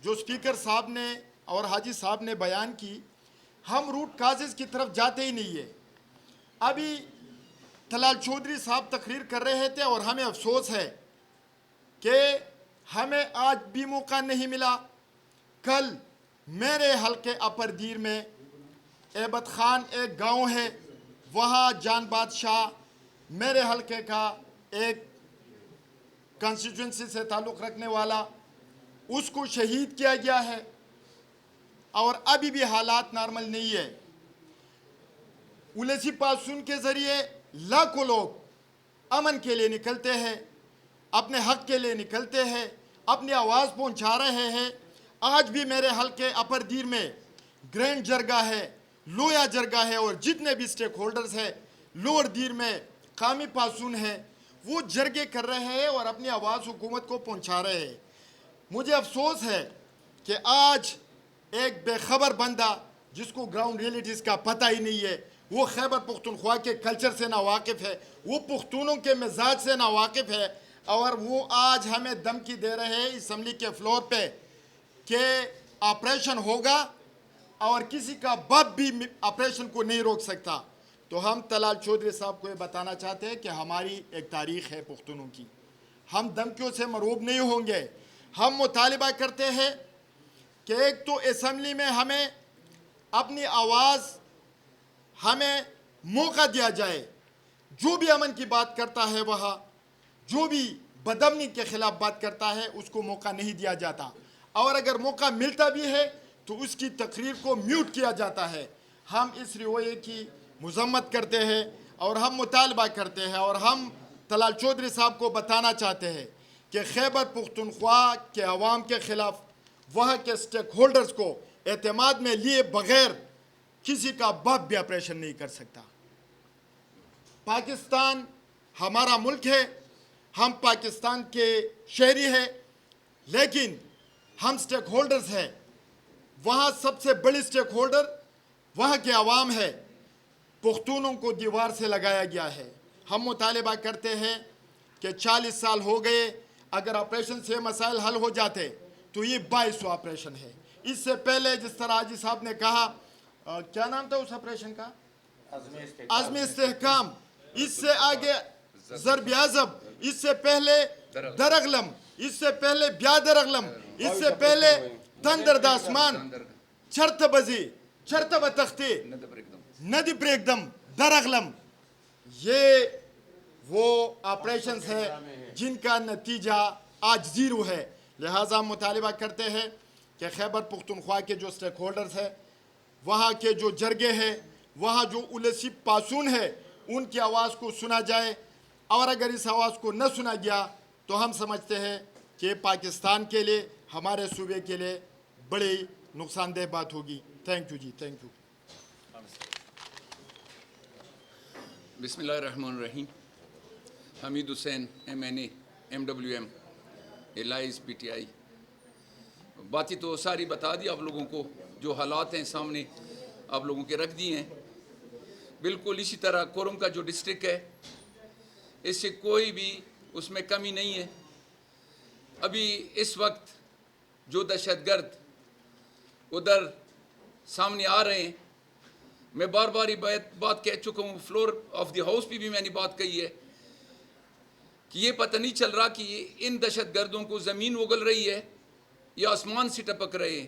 جو اسپیکر صاحب نے اور حاجی صاحب نے بیان کی، ہم روٹ کازز کی طرف جاتے ہی نہیں ہے۔ ابھی طلال چودھری صاحب تقریر کر رہے تھے اور ہمیں افسوس ہے کہ ہمیں آج بھی موقع نہیں ملا۔ کل میرے حلقے اپر دیر میں ایبت خان ایک گاؤں ہے، وہاں جان بادشاہ میرے حلقے کا ایک کانسٹیٹوئنسی سے تعلق رکھنے والا، اس کو شہید کیا گیا ہے اور ابھی بھی حالات نارمل نہیں ہے۔ الیسی پاسون کے ذریعے لاکھوں لوگ امن کے لیے نکلتے ہیں، اپنے حق کے لیے نکلتے ہیں، اپنی آواز پہنچا رہے ہیں۔ آج بھی میرے حلقے اپر دیر میں گرینڈ جرگا ہے، لویا جرگا ہے، اور جتنے بھی سٹیک ہولڈرز ہیں لوور دیر میں قامی پاسون ہیں، وہ جرگے کر رہے ہیں اور اپنی آواز حکومت کو پہنچا رہے ہیں۔ مجھے افسوس ہے کہ آج ایک بے خبر بندہ جس کو گراؤنڈ ریئلٹیز کا پتہ ہی نہیں ہے، وہ خیبر پختونخوا کے کلچر سے ناواقف ہے، وہ پختونوں کے مزاج سے ناواقف ہے، اور وہ آج ہمیں دھمکی دے رہے ہیں اسمبلی کے فلور پہ کہ آپریشن ہوگا اور کسی کا باپ بھی آپریشن کو نہیں روک سکتا۔ تو ہم طلال چودھری صاحب کو یہ بتانا چاہتے ہیں کہ ہماری ایک تاریخ ہے پختونوں کی، ہم دھمکیوں سے مرعوب نہیں ہوں گے۔ ہم مطالبہ کرتے ہیں کہ ایک تو اسمبلی میں ہمیں اپنی آواز، ہمیں موقع دیا جائے، جو بھی امن کی بات کرتا ہے وہاں، جو بھی بدامنی کے خلاف بات کرتا ہے اس کو موقع نہیں دیا جاتا، اور اگر موقع ملتا بھی ہے تو اس کی تقریر کو میوٹ کیا جاتا ہے۔ ہم اس رویے کی مذمت کرتے ہیں اور ہم مطالبہ کرتے ہیں، اور ہم طلال چودھری صاحب کو بتانا چاہتے ہیں کہ خیبر پختونخوا کے عوام کے خلاف وہاں کے سٹیک ہولڈرز کو اعتماد میں لیے بغیر کسی کا باپ بھی آپریشن نہیں کر سکتا۔ پاکستان ہمارا ملک ہے، ہم پاکستان کے شہری ہیں، لیکن ہم سٹیک ہولڈرز ہیں۔ وہاں سب سے بڑی سٹیک ہولڈر وہاں کے عوام ہے۔ پختونوں کو دیوار سے لگایا گیا ہے۔ ہم مطالبہ کرتے ہیں کہ 40 سال ہو گئے، اگر آپریشن سے مسائل حل ہو جاتے تو یہ 22واں آپریشن ہے۔ اس سے پہلے جس طرح حاجی صاحب نے کہا، کیا نام تھا اس آپریشن کا؟ عزم استحکام۔ اس سے آگے ضرب عزب، اس سے پہلے درغلم، اس سے پہلے بیادرغلم، اس سے پہلے تندر داسمان، چرت بزی، چرت بتختی، ندی پریکدم، درغلم۔ یہ وہ آپریشنز ہیں جن کا نتیجہ آج زیرو ہے۔ لہٰذا ہم مطالبہ کرتے ہیں کہ خیبر پختونخوا کے جو سٹیک ہولڈرز ہیں، وہاں کے جو جرگے ہیں، وہاں جو الیسی پاسون ہے، ان کی آواز کو سنا جائے، اور اگر اس آواز کو نہ سنا گیا تو ہم سمجھتے ہیں کہ پاکستان کے لیے، ہمارے صوبے کے لیے بڑی نقصان دہ بات ہوگی۔ Thank you ji, thank you. بسم اللہ الرحمن الرحیم۔ Hamid Hussain, MNA MWM allies PTI۔ باتیں تو ساری بتا دی آپ لوگوں کو، جو حالات ہیں سامنے آپ لوگوں کے رکھ دی ہیں۔ بالکل اسی طرح کورم کا جو ڈسٹرکٹ ہے، اس سے کوئی بھی اس میں کمی نہیں ہے۔ ابھی اس وقت جو دہشت گرد ادھر سامنے آ رہے ہیں، میں بار بار یہ بات کہہ چکا ہوں، فلور آف دی ہاؤس پہ بھی میں نے بات کہی ہے کہ یہ پتہ نہیں چل رہا کہ ان دہشت گردوں کو زمین اگل رہی ہے یا آسمان سے ٹپک رہے ہیں۔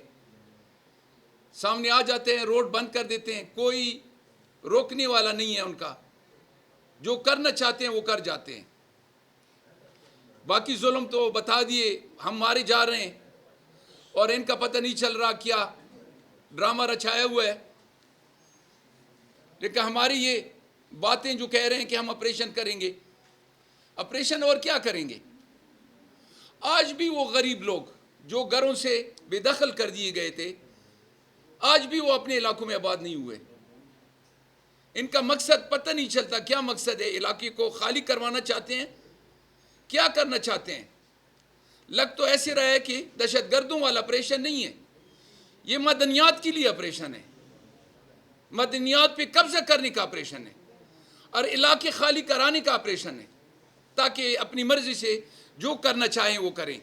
سامنے آ جاتے ہیں، روڈ بند کر دیتے ہیں، کوئی روکنے والا نہیں ہے ان کا، جو کرنا چاہتے ہیں وہ کر جاتے ہیں۔ باقی ظلم تو بتا دیے، ہم مارے جا رہے ہیں اور ان کا پتہ نہیں چل رہا کیا ڈرامہ رچایا ہوا ہے۔ لیکن ہماری یہ باتیں جو کہہ رہے ہیں کہ ہم آپریشن کریں گے، آپریشن اور کیا کریں گے؟ آج بھی وہ غریب لوگ جو گھروں سے بے دخل کر دیے گئے تھے، آج بھی وہ اپنے علاقوں میں آباد نہیں ہوئے۔ ان کا مقصد پتہ نہیں چلتا کیا مقصد ہے، علاقے کو خالی کروانا چاہتے ہیں، کیا کرنا چاہتے ہیں؟ لگ تو ایسے رہا ہے کہ دہشت گردوں والا آپریشن نہیں ہے، یہ مدنیات کے لیے آپریشن ہے، مدنیات پہ قبضہ کرنے کا آپریشن ہے اور علاقے خالی کرانے کا آپریشن ہے، تاکہ اپنی مرضی سے جو کرنا چاہیں وہ کریں۔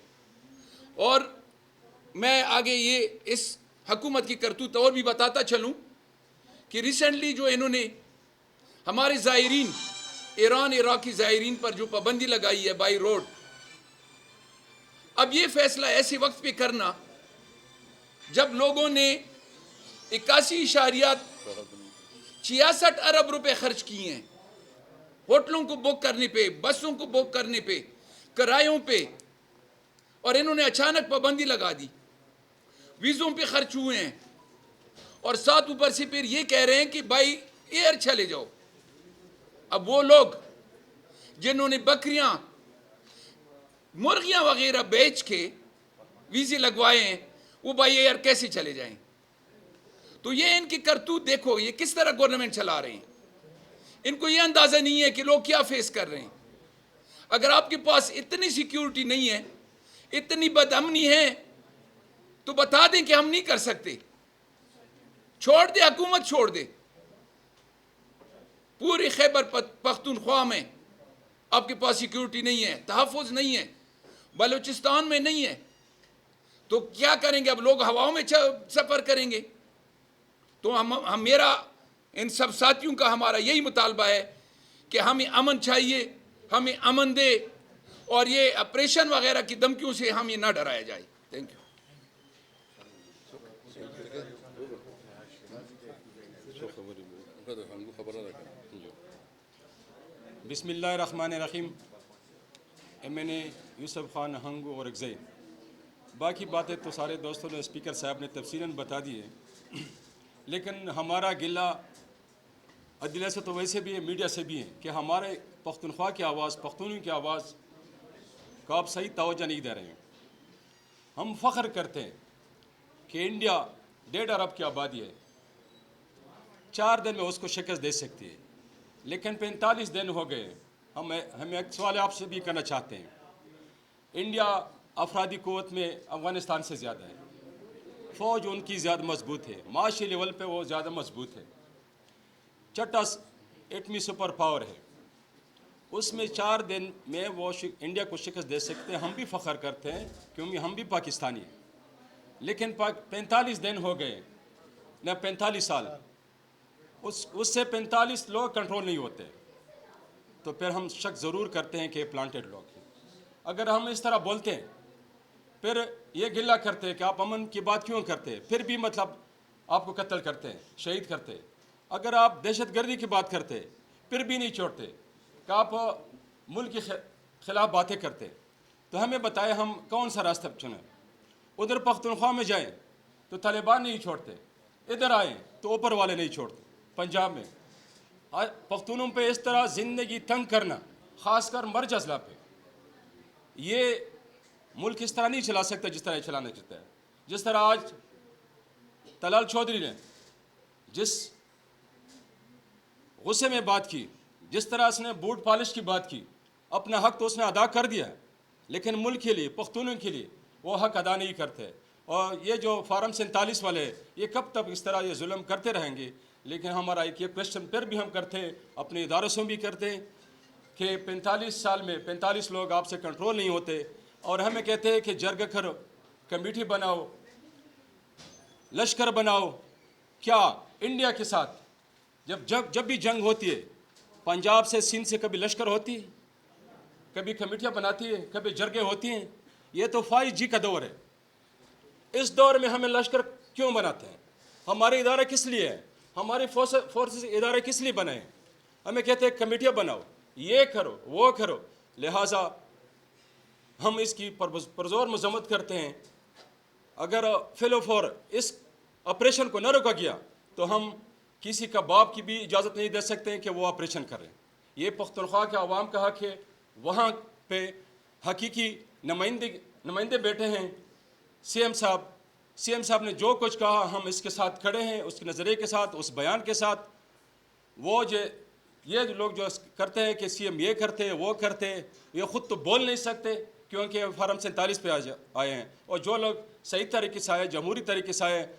اور میں آگے یہ اس حکومت کی کرتوت اور بھی بتاتا چلوں کہ ریسنٹلی جو انہوں نے ہمارے زائرین ایران عراق کی زائرین پر جو پابندی لگائی ہے بائی روڈ، اب یہ فیصلہ ایسے وقت پہ کرنا جب لوگوں نے 81.66 ارب روپے خرچ کیے ہیں ہوٹلوں کو بک کرنے پہ، بسوں کو بک کرنے پہ، کرایوں پہ، اور انہوں نے اچانک پابندی لگا دی، ویزوں پہ خرچ ہوئے ہیں، اور ساتھ اوپر سے پھر یہ کہہ رہے ہیں کہ بائی ایئر چلے جاؤ۔ اب وہ لوگ جنہوں نے بکریاں، مرغیاں وغیرہ بیچ کے ویزے لگوائے ہیں، وہ بائی ایئر کیسے چلے جائیں؟ تو یہ ان کی کرتوت دیکھو، یہ کس طرح گورنمنٹ چلا رہے ہیں۔ ان کو یہ اندازہ نہیں ہے کہ لوگ کیا فیس کر رہے ہیں۔ اگر آپ کے پاس اتنی سیکیورٹی نہیں ہے، اتنی بد امنی ہے، تو بتا دیں کہ ہم نہیں کر سکتے، چھوڑ دے، حکومت چھوڑ دے۔ پوری خیبر پختونخوا میں آپ کے پاس سیکیورٹی نہیں ہے، تحفظ نہیں ہے، بلوچستان میں نہیں ہے، تو کیا کریں گے؟ اب لوگ ہواؤں میں سفر کریں گے۔ تو میرا ان سب ساتھیوں کا ہمارا یہی مطالبہ ہے کہ ہمیں امن چاہیے، ہمیں امن دے، اور یہ آپریشن وغیرہ کی دھمکیوں سے ہمیں نہ ڈرایا جائے۔ Thank you. بسم اللہ الرحمن الرحیم۔ MNA یوسف خان ہنگو اور اگزئی، باقی باتیں تو سارے دوستوں نے، اسپیکر صاحب نے تفصیلاً بتا دی ہے، لیکن ہمارا گلہ عدلیہ سے تو ویسے بھی ہے، میڈیا سے بھی ہے، کہ ہمارے پختونخوا کی آواز، پختونوں کی آواز کو آپ صحیح توجہ نہیں دے رہے ہیں۔ ہم فخر کرتے ہیں کہ انڈیا 1.5 ارب کی آبادی ہے، 4 دن میں اس کو شکست دے سکتی ہے، لیکن 45 دن ہو گئے۔ ہمیں ایک سوال آپ سے بھی کرنا چاہتے ہیں۔ انڈیا افرادی قوت میں افغانستان سے زیادہ ہے، فوج ان کی زیادہ مضبوط ہے، معاشی لیول پہ وہ زیادہ مضبوط ہے، چھٹا ایٹمی سپر پاور ہے، اس میں 4 دن میں وہ انڈیا کو شکست دے سکتے ہیں۔ ہم بھی فخر کرتے ہیں کیونکہ ہم بھی پاکستانی ہیں، لیکن 45 دن ہو گئے نہ 45 سال، اس سے 45 لوگ کنٹرول نہیں ہوتے، تو پھر ہم شک ضرور کرتے ہیں کہ یہ پلانٹڈ لوگ ہیں۔ اگر ہم اس طرح بولتے ہیں، پھر یہ گلہ کرتے ہیں کہ آپ امن کی بات کیوں کرتے ہیں، پھر بھی مطلب آپ کو قتل کرتے ہیں، شہید کرتے ہیں۔ اگر آپ دہشت گردی کی بات کرتے پھر بھی نہیں چھوڑتے، کہ آپ ملک کے خلاف باتیں کرتے، تو ہمیں بتائیں ہم کون سا راستہ چنیں۔ ادھر پختونخوا میں جائیں تو طالبان نہیں چھوڑتے، ادھر آئیں تو اوپر والے نہیں چھوڑتے۔ پنجاب میں پختونوں پہ اس طرح زندگی تنگ کرنا، خاص کر مرج اضلاع پہ، یہ ملک اس طرح نہیں چلا سکتا جس طرح چلانا چاہتا ہے۔ جس طرح آج طلال چودھری نے جس غصے میں بات کی، جس طرح اس نے بوٹ پالش کی بات کی، اپنا حق تو اس نے ادا کر دیا ہے، لیکن ملک کے لیے، پختونوں کے لیے وہ حق ادا نہیں کرتے۔ اور یہ جو فارم 47 والے، یہ کب تک اس طرح یہ ظلم کرتے رہیں گے؟ لیکن ہمارا ایک یہ کوشچن پھر بھی ہم کرتے ہیں، اپنے اداروں سے بھی کرتے ہیں، کہ 45 سال میں 45 لوگ آپ سے کنٹرول نہیں ہوتے، اور ہمیں کہتے ہیں کہ جرگ کرو، کمیٹی بناؤ، لشکر بناؤ۔ کیا انڈیا کے ساتھ جب بھی جنگ ہوتی ہے، پنجاب سے سندھ سے کبھی لشکر ہوتی ہے، کبھی کمیٹیاں بناتی ہے، کبھی جرگیں ہوتی ہیں؟ یہ تو 5G کا دور ہے۔ اس دور میں ہمیں لشکر کیوں بناتے ہیں؟ ہمارے ادارے کس لیے ہیں؟ ہمارے فورسز ادارے کس لیے بنے ہیں؟ ہمیں کہتے ہیں کمیٹیاں بناؤ، یہ کرو، وہ کرو۔ لہٰذا ہم اس کی پرزور مذمت کرتے ہیں۔ اگر فیلو فور اس آپریشن کو نہ روکا گیا تو ہم کسی کا باپ کی بھی اجازت نہیں دے سکتے کہ وہ آپریشن کریں۔ یہ پختونخوا کے عوام کا حق ہے، وہاں پہ حقیقی نمائندے بیٹھے ہیں۔ سی ایم صاحب نے جو کچھ کہا، ہم اس کے ساتھ کھڑے ہیں، اس کے نظریے کے ساتھ، اس بیان کے ساتھ۔ یہ لوگ جو کرتے ہیں کہ سی ایم یہ کرتے وہ کرتے، یہ خود تو بول نہیں سکتے کیونکہ فارم 47 پہ آئے ہیں، اور جو لوگ صحیح طریقے سے آئے، جمہوری طریقے سے آئے،